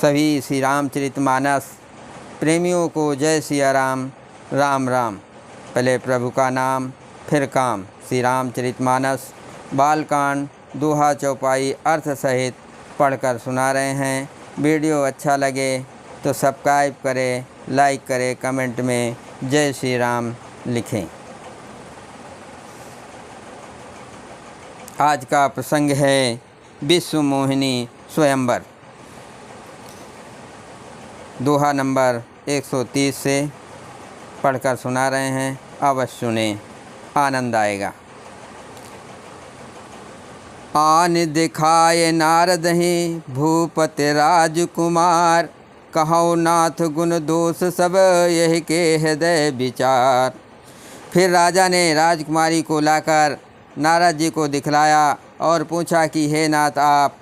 सभी श्री रामचरितमानस प्रेमियों को जय सिया राम। राम राम। पहले प्रभु का नाम फिर काम। श्री रामचरितमानस बालकांड दोहा चौपाई अर्थ सहित पढ़कर सुना रहे हैं। वीडियो अच्छा लगे तो सब्सक्राइब करें, लाइक करें, कमेंट में जय श्री राम लिखें। आज का प्रसंग है विश्व मोहिनी स्वयंवर। दोहा नंबर 130 से पढ़कर सुना रहे हैं, अवश्य सुने, आनंद आएगा। आन दिखाए नारद ही भूपति राजकुमार, कहो नाथ गुण दोष सब यही के हृदय विचार। फिर राजा ने राजकुमारी को लाकर नारद जी को दिखलाया और पूछा कि हे नाथ, आप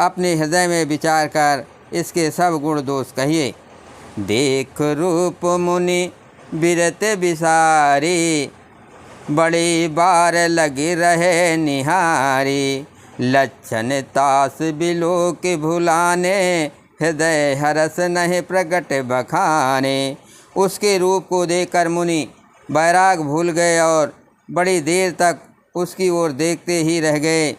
अपने हृदय में विचार कर इसके सब गुण दोष कहिए। देख रूप मुनि बिरत बिसारी, बड़ी बार लगी रहे निहारी। लक्षण तास बिलो के भुलाने, हृदय हरस नहीं प्रकट बखाने। उसके रूप को देखकर मुनि बैराग भूल गए और बड़ी देर तक उसकी ओर देखते ही रह गए।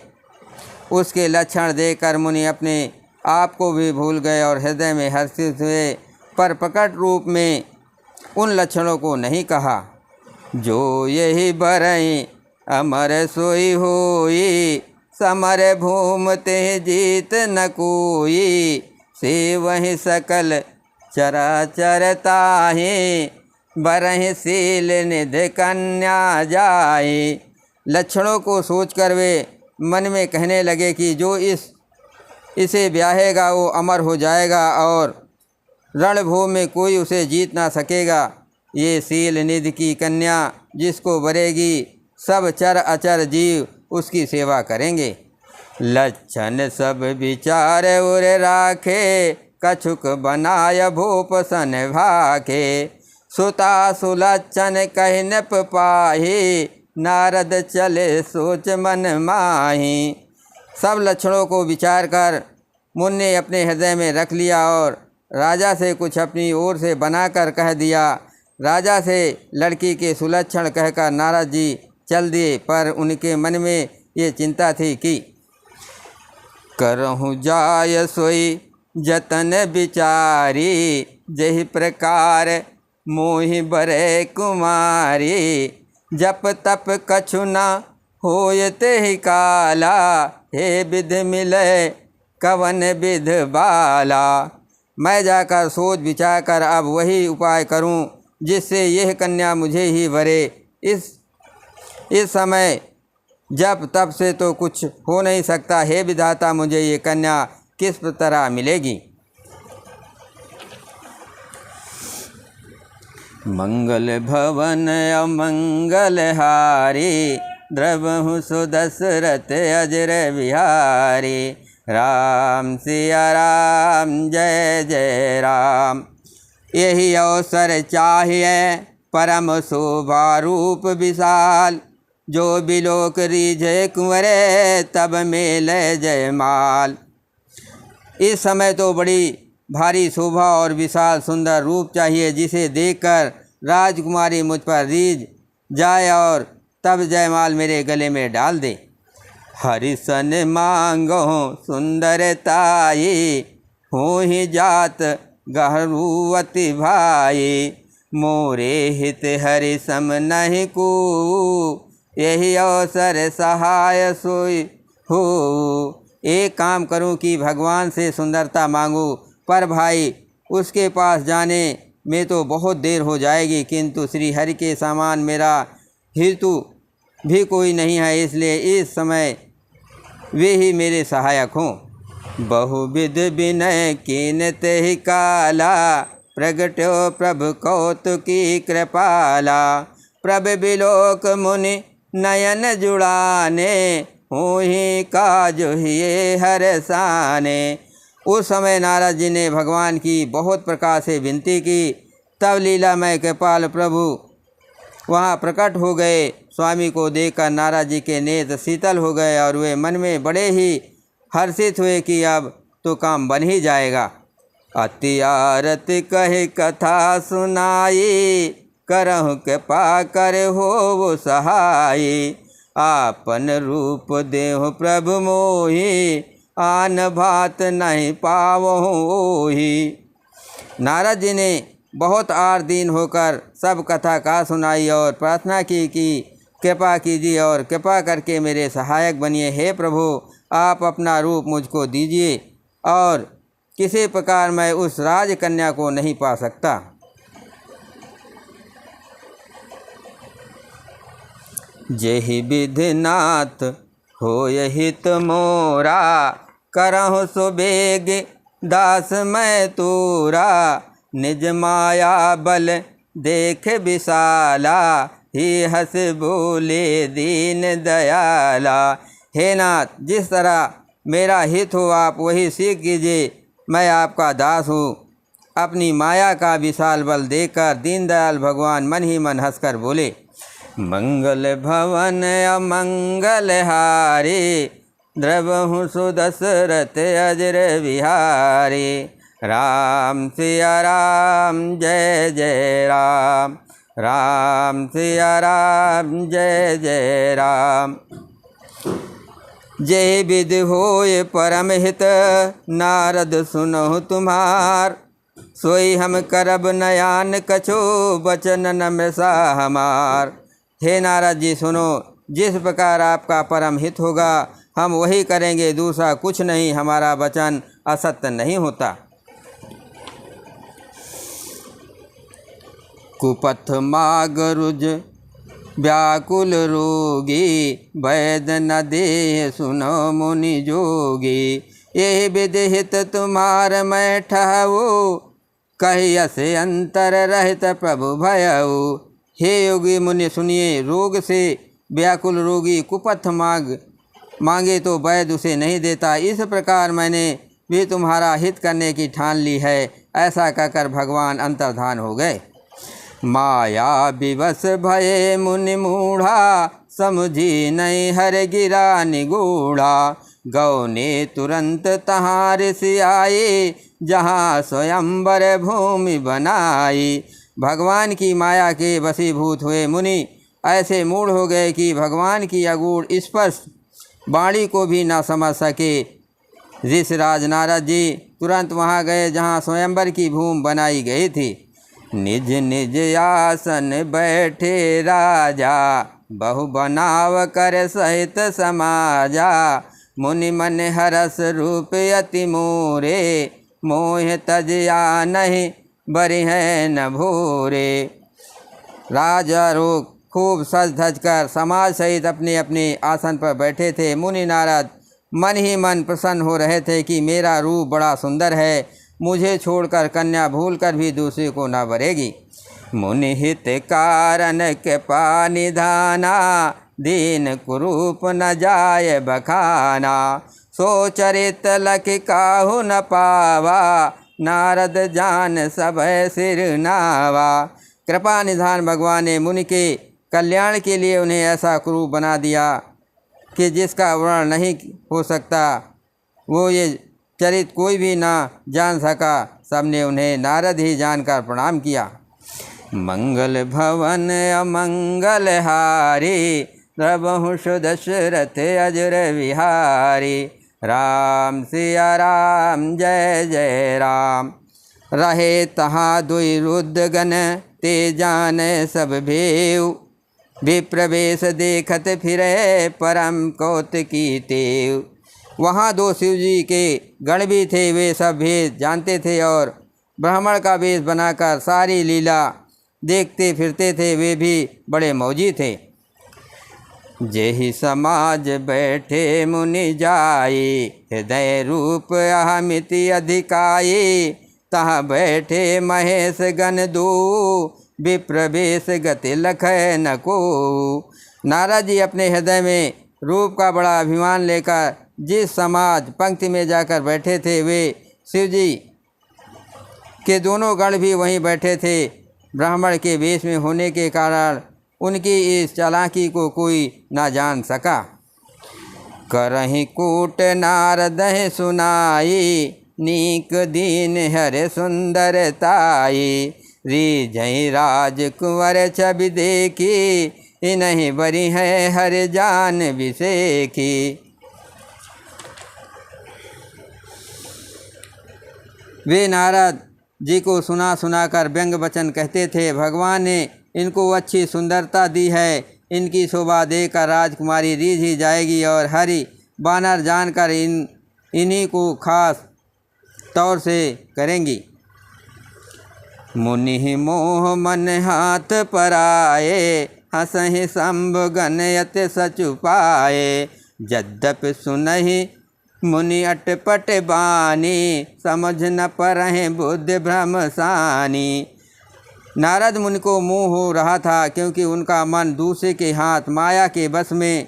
उसके लक्षण देखकर मुनि अपने आप को भी भूल गए और हृदय में हर्षित हुए, पर प्रकट रूप में उन लक्षणों को नहीं कहा। जो यही बरई अमर सोई होई, समर भूम ते जीत न कोई। से वही सकल चराचर ताहि, बरहि शील निधि कन्या जाए। लक्षणों को सोचकर वे मन में कहने लगे कि जो इसे ब्याहेगा वो अमर हो जाएगा और रणभूमि में कोई उसे जीत ना सकेगा। ये शील निधि की कन्या जिसको वरेगी, सब चर अचर जीव उसकी सेवा करेंगे। लक्षण सब विचार उर राखे, कछुक बनाय भूप सन भाखे। सुता सुलक्षण कहि नप पाहि, नारद चले सोच मन माही। सब लक्षणों को विचार कर मुनि ने अपने हृदय में रख लिया और राजा से कुछ अपनी ओर से बनाकर कह दिया। राजा से लड़की के सुलक्षण कहकर नारद जी चल दिए, पर उनके मन में ये चिंता थी कि करहूँ जाय सोई जतन विचारी, जहि प्रकार मोहि बरे कुमारी। जप तप कछु न होयते ही काला, हे विध मिले कवन विध बाला। मैं जाकर सोच विचार कर अब वही उपाय करूं जिससे यह कन्या मुझे ही वरे। इस समय जब तब से तो कुछ हो नहीं सकता। हे विधाता, मुझे ये कन्या किस तरह मिलेगी। मंगल भवन अमंगल हारी, द्रवहु सुदशरथ अजर बिहारी। राम सिया राम जय जय राम। यही अवसर चाहिए परम शोभा रूप विशाल, जो बिलोक रीझे कुंवरे तब मेले जयमाल। इस समय तो बड़ी भारी शोभा और विशाल सुंदर रूप चाहिए, जिसे देखकर राजकुमारी मुझ पर रीझ जाए और तब जयमाल मेरे गले में डाल दे। हरिसन मांगो सुंदरताई, हो ही जात गहरूवती भाई। मोरे हित हरि सम नहीं को, यही अवसर सहाय सोई हो। एक काम करूं कि भगवान से सुंदरता मांगूं, पर भाई उसके पास जाने में तो बहुत देर हो जाएगी, किंतु श्री हरि के समान मेरा हेतु भी कोई नहीं है, इसलिए इस समय वे ही मेरे सहायक हों। बहुविध विनय कीनते ही काला, प्रगट्यो प्रभु कौतुकी कृपाला। प्रभ बिलोक मुनि नयन जुड़ाने, हो ही काज ये हरसाने। उस समय नारद जी ने भगवान की बहुत प्रकार से विनती की। तब लीलामय कृपाल प्रभु वहाँ प्रकट हो गए। स्वामी को देखकर नारद जी के नेत्र शीतल हो गए और वे मन में बड़े ही हर्षित हुए कि अब तो काम बन ही जाएगा। अति आरती कहे कथा सुनाई, करहु कृपा कर हो वो सहाय। आपन रूप देहु प्रभु मोहि, आन भात नहीं पावहु ओहि। नारद जी ने बहुत आर्दीन होकर सब कथा का सुनाई और प्रार्थना की कि कृपा कीजिए और कृपा करके मेरे सहायक बनिए। हे प्रभु, आप अपना रूप मुझको दीजिए और किसी प्रकार मैं उस राजकन्या को नहीं पा सकता। जेहि विधिनाथ होय हित मोरा, करहु सुबेग दास मैं तोरा। निज माया बल देख विशाला, ही हंस बोले दीन दयाला। हे नाथ, जिस तरह मेरा हित हो आप वही सीख कीजिए। मैं आपका दास हूँ। अपनी माया का विशाल बल देखकर दीनदयाल भगवान मन ही मन हंसकर बोले, मंगल भवन अमंगल हारे, द्रवहु सुदशरथ अजर विहारे। राम सिया राम जय जय राम, राम सिया राम जय जय राम। जय विधि होय परम हित, नारद सुनहु तुम्हार। सोई हम करब नयान कछो, बचन न मृषा हमार। हे नारद जी सुनो, जिस प्रकार आपका परम हित होगा हम वही करेंगे, दूसरा कुछ नहीं। हमारा वचन असत्य नहीं होता। कुपथ माग रुज व्याकुल रोगी, वैद न देह सुनो मुनि जोगी। यही विधि हित तुम्हार मैं ठहु, कहियस अंतर रहित प्रभु भयउ। हे योगी मुनि सुनिए, रोग से व्याकुल रोगी कुपथ मांगे तो वैद्य उसे नहीं देता। इस प्रकार मैंने भी तुम्हारा हित करने की ठान ली है। ऐसा कहकर भगवान अंतर्धान हो गए। माया विवश भये मुनि मूढ़ा, समझी नहीं हर गिरा निगूढ़ा। गौ ने तुरंत तहाँ ऋषि आए, जहाँ स्वयंवर भूमि बनाई। भगवान की माया के वशीभूत हुए मुनि ऐसे मूढ़ हो गए कि भगवान की अगूढ़ स्पष्ट वाणी को भी न समझ सके। ऋषिराज नारद जी तुरंत वहाँ गए जहाँ स्वयंवर की भूमि बनाई गई थी। निज निज आसन बैठे राजा, बहु बनाव कर सहित समाजा। मुनि मन हरस रूप अति मोरे, मोह तजया नहीं बरिहै न भोरे। राजा लोग खूब सज धज कर समाज सहित अपने अपने आसन पर बैठे थे। मुनि नारद मन ही मन प्रसन्न हो रहे थे कि मेरा रूप बड़ा सुंदर है, मुझे छोड़कर कन्या भूलकर भी दूसरे को न वरेगी। मुनि हित कारण कृपा निधाना, दीन कुरूप न जाय बखाना। सो चरित लख काहू न पावा, नारद जान सब सिर नावा। कृपा निधान भगवान ने मुनि के कल्याण के लिए उन्हें ऐसा कुरूप बना दिया कि जिसका वर्णन नहीं हो सकता। वो ये चरित कोई भी ना जान सका। सबने उन्हें नारद ही जानकर प्रणाम किया। मंगल भवन अमंगल हारी, द्रवहु सुदशरथ अजर विहारी। राम सिया राम जय जय राम। रहे तहाँ दुई रुद्रगण, ते जान सब भेव। विप्रवेश देखत फिरे, परम कौतुकी तेव। वहाँ दो शिवजी के गण भी थे, वे सब भेद जानते थे और ब्राह्मण का वेश बनाकर सारी लीला देखते फिरते थे। वे भी बड़े मौजी थे। जेहि समाज बैठे मुनि जाए, हृदय रूप अहमिति अधिकाये। तहाँ बैठे महेश गण दो, विप्रवेश गति लखै न को। नारद जी अपने हृदय में रूप का बड़ा अभिमान लेकर जिस समाज पंक्ति में जाकर बैठे थे, वे शिवजी के दोनों गण भी वहीं बैठे थे। ब्राह्मण के वेश में होने के कारण उनकी इस चालाकी को कोई ना जान सका। करहि कूट नारद सुनाई, नीक दीन हर सुंदरताई। रीझई राजकुंवर छवि देखी, इन्हीं बरी है हर जान बिसेखी। वे नारद जी को सुना सुनाकर व्यंग वचन कहते थे। भगवान ने इनको अच्छी सुंदरता दी है, इनकी शोभा देखकर राजकुमारी रीझ ही जाएगी और हरि बानर जानकर इन्हीं को खास तौर से करेंगी। मुनि मोह मन हाथ पराए, हंसहि शंभ गनयत सचुपाए। यद्यपि सुनहि मुनि अटपट बानी, समझ न परहि बुद्धि भ्रम सानी। नारद मुनि को मोह हो रहा था, क्योंकि उनका मन दूसरे के हाथ माया के बस में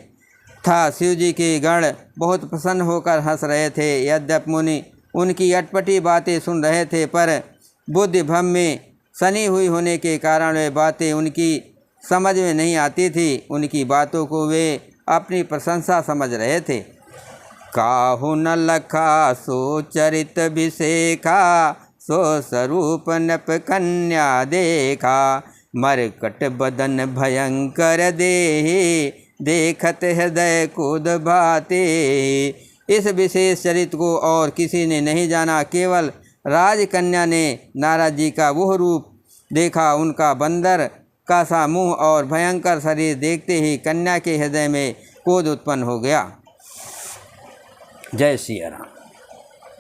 था। शिव जी के गण बहुत प्रसन्न होकर हंस रहे थे। यद्यपि मुनि उनकी अटपटी बातें सुन रहे थे, पर बुद्धि भ्रम में सनी हुई होने के कारण वे बातें उनकी समझ में नहीं आती थी। उनकी बातों को वे अपनी प्रशंसा समझ रहे थे। काहू न लखा सो चरित विशेखा, सो स्वरूप नप कन्या देखा। मरकट बदन भयंकर देहि, देखत हृदय कूद भाते। इस विशेष चरित्र को और किसी ने नहीं जाना, केवल राजकन्या ने नारद जी का वह रूप देखा। उनका बंदर का सा मुँह और भयंकर शरीर देखते ही कन्या के हृदय में क्रोध उत्पन्न हो गया। जय सिया राम।